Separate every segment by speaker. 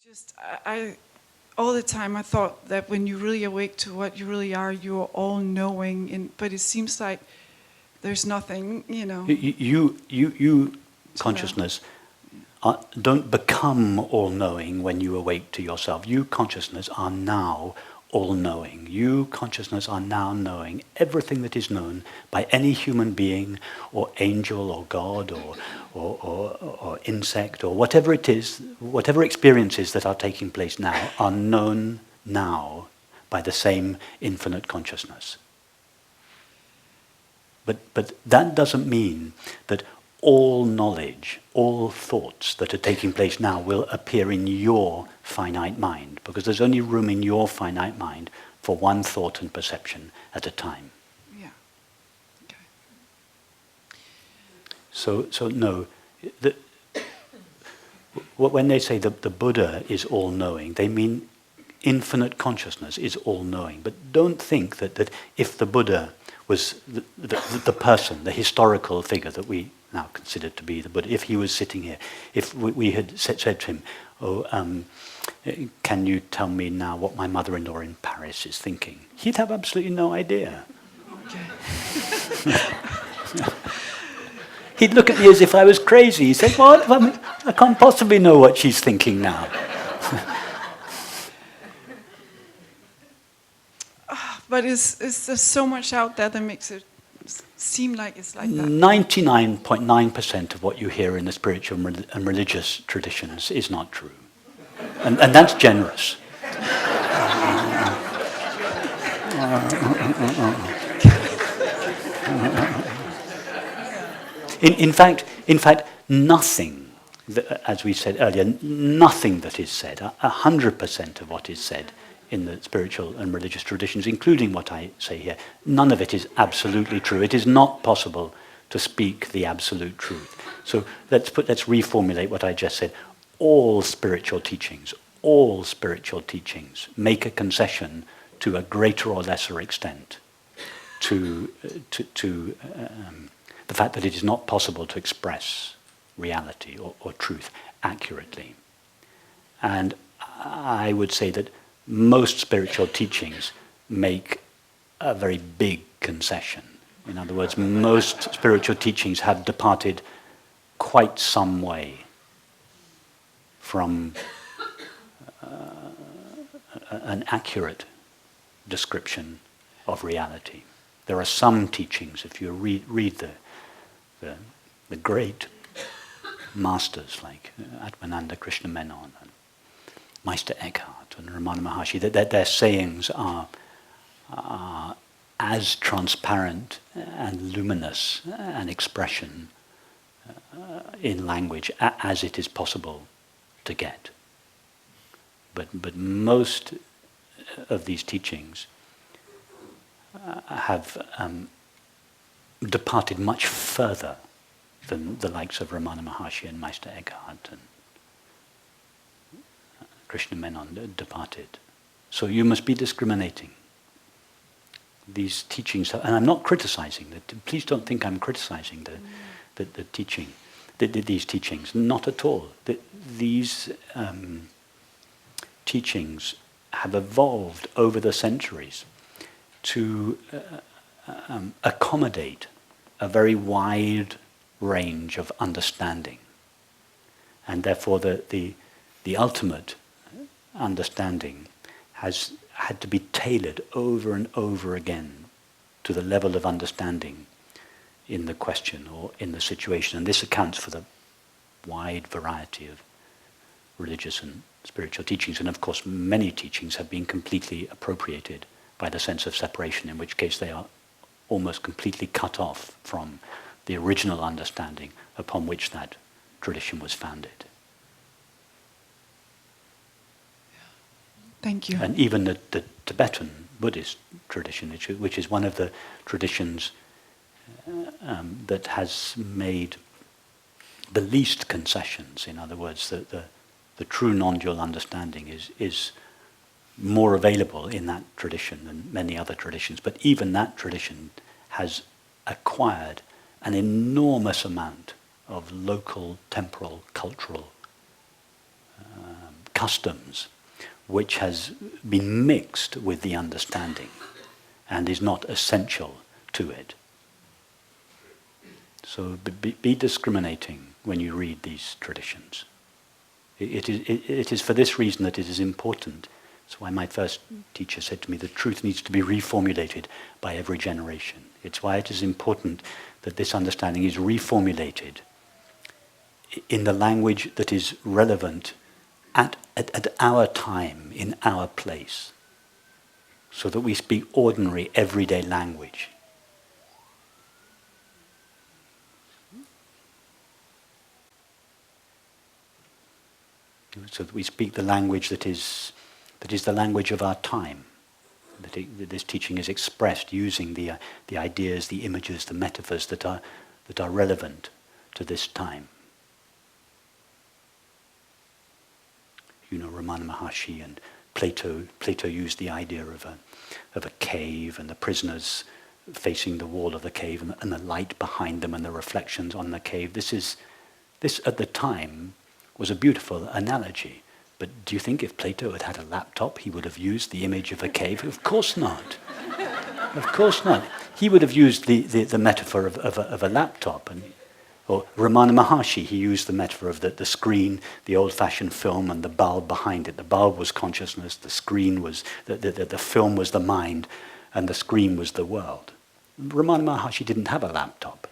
Speaker 1: Just, all the time I thought that when you really awake to what you really are, you're all-knowing, but it seems like there's nothing, you know.
Speaker 2: You consciousness, don't become all-knowing when you awake to yourself. You consciousness are now all-knowing. You consciousness are now knowing everything that is known by any human being or angel or God or insect or whatever it is, whatever experiences that are taking place now are known now by the same infinite consciousness. But that doesn't mean that all knowledge, all thoughts that are taking place now will appear in your finite mind, because there's only room in your finite mind for one thought and perception at a time.
Speaker 1: Yeah. Okay.
Speaker 2: So no, when they say that the Buddha is all-knowing, they mean infinite consciousness is all-knowing. But don't think that if the Buddha was the person, the historical figure that we now consider to be the Buddha, if he was sitting here, if we had said to him, can you tell me now what my mother-in-law in Paris is thinking? He'd have absolutely no idea.
Speaker 1: Okay.
Speaker 2: He'd look at me as if I was crazy. He'd say, what? I can't possibly know what she's thinking now.
Speaker 1: But is there so much out there that makes it seem like it's like that?
Speaker 2: 99.9% of what you hear in the spiritual and religious traditions is not true. And that's generous. In fact, nothing, as we said earlier, nothing that is said, 100% of what is said in the spiritual and religious traditions, including what I say here, none of it is absolutely true. It is not possible to speak the absolute truth. So let's reformulate what I just said. All spiritual teachings make a concession to a greater or lesser extent to the fact that it is not possible to express reality or truth accurately. And I would say that most spiritual teachings make a very big concession. In other words, most spiritual teachings have departed quite some way from an accurate description of reality. There are some teachings, if you read the great masters like Atmananda Krishna Menon and Meister Eckhart and Ramana Maharshi, that their sayings are as transparent and luminous an expression in language as it is possible to get. But most of these teachings have departed much further than the likes of Ramana Maharshi and Meister Eckhart and Krishna Menon departed. So you must be discriminating. These teachings, and I'm not criticizing that. Please don't think I'm criticizing the teaching, these teachings. Not at all. These teachings have evolved over the centuries to accommodate a very wide range of understanding, and therefore the ultimate understanding has had to be tailored over and over again to the level of understanding in the question or in the situation. And this accounts for the wide variety of religious and spiritual teachings. And of course, many teachings have been completely appropriated by the sense of separation, in which case they are almost completely cut off from the original understanding upon which that tradition was founded.
Speaker 1: Thank you.
Speaker 2: And even the Tibetan Buddhist tradition, which is one of the traditions that has made the least concessions. In other words, the true non-dual understanding is more available in that tradition than many other traditions. But even that tradition has acquired an enormous amount of local, temporal, cultural customs which has been mixed with the understanding and is not essential to it. So be discriminating when you read these traditions. It is for this reason that it is important. That's why my first teacher said to me, the truth needs to be reformulated by every generation. It's why it is important that this understanding is reformulated in the language that is relevant at our time, in our place, so that we speak ordinary, everyday language. So that we speak the language that is the language of our time. That this teaching is expressed using the ideas, the images, the metaphors that are relevant to this time. Ramana Maharshi and Plato used the idea of a cave and the prisoners facing the wall of the cave and the light behind them and the reflections on the cave. This at the time was a beautiful analogy. But do you think if Plato had had a laptop, he would have used the image of a cave? Of course not. Of course not. He would have used the metaphor of a laptop. Or Ramana Maharshi, he used the metaphor of the screen, the old-fashioned film, and the bulb behind it. The bulb was consciousness, the screen was, the film was the mind, and the screen was the world. Ramana Maharshi didn't have a laptop.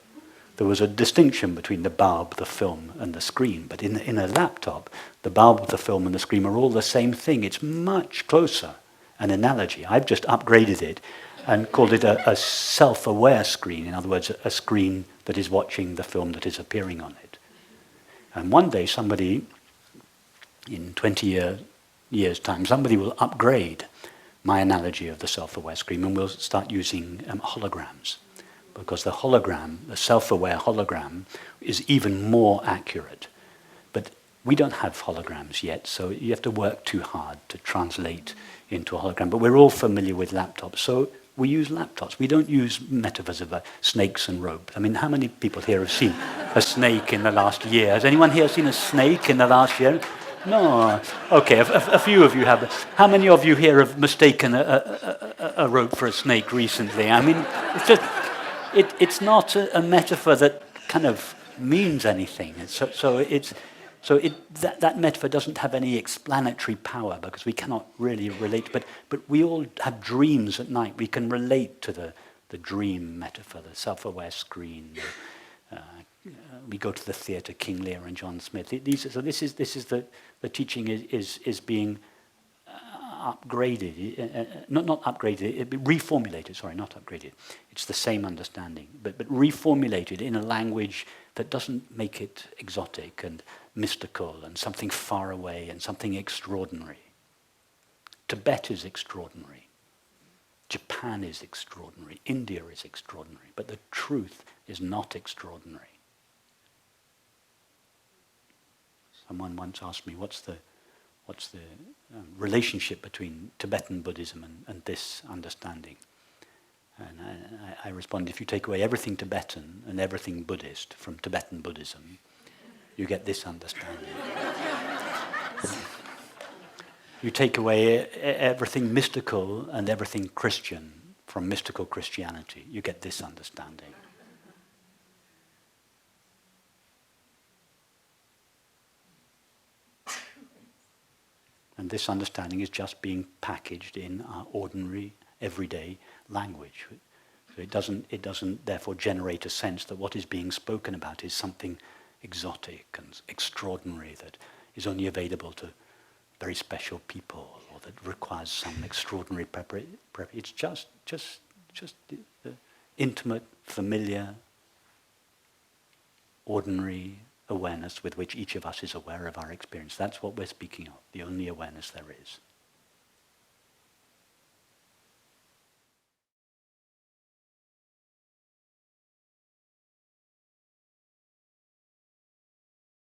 Speaker 2: There was a distinction between the bulb, the film, and the screen. But in a laptop, the bulb, the film, and the screen are all the same thing. It's much closer, an analogy. I've just upgraded it and called it a self-aware screen. In other words, a screen that is watching the film that is appearing on it. And one day somebody, in 20 years' time, somebody will upgrade my analogy of the self-aware screen and we'll start using holograms. Because the hologram, the self-aware hologram, is even more accurate. But we don't have holograms yet, so you have to work too hard to translate into a hologram. But we're all familiar with laptops, so we use laptops. We don't use metaphors of snakes and ropes. I mean, how many people here have seen a snake in the last year? Has anyone here seen a snake in the last year? No. Okay, a few of you have. How many of you here have mistaken a rope for a snake recently? I mean, it's just... It's not a metaphor that kind of means anything. That metaphor doesn't have any explanatory power because we cannot really relate. But we all have dreams at night. We can relate to the dream metaphor, the self-aware screen. We go to the theatre, King Lear and John Smith. This is the teaching is being upgraded, not upgraded, reformulated, sorry, not upgraded. It's the same understanding, but reformulated in a language that doesn't make it exotic and mystical and something far away and something extraordinary. Tibet is extraordinary. Japan is extraordinary. India is extraordinary. But the truth is not extraordinary. Someone once asked me, what's the relationship between Tibetan Buddhism and this understanding? And I respond, if you take away everything Tibetan and everything Buddhist from Tibetan Buddhism, you get this understanding. You take away everything mystical and everything Christian from mystical Christianity, you get this understanding. And this understanding is just being packaged in our ordinary, everyday language. So it doesn't therefore generate a sense that what is being spoken about is something exotic and extraordinary that is only available to very special people or that requires some extraordinary preparation. It's just the intimate, familiar, ordinary awareness with which each of us is aware of our experience. That's what we're speaking of, the only awareness there is.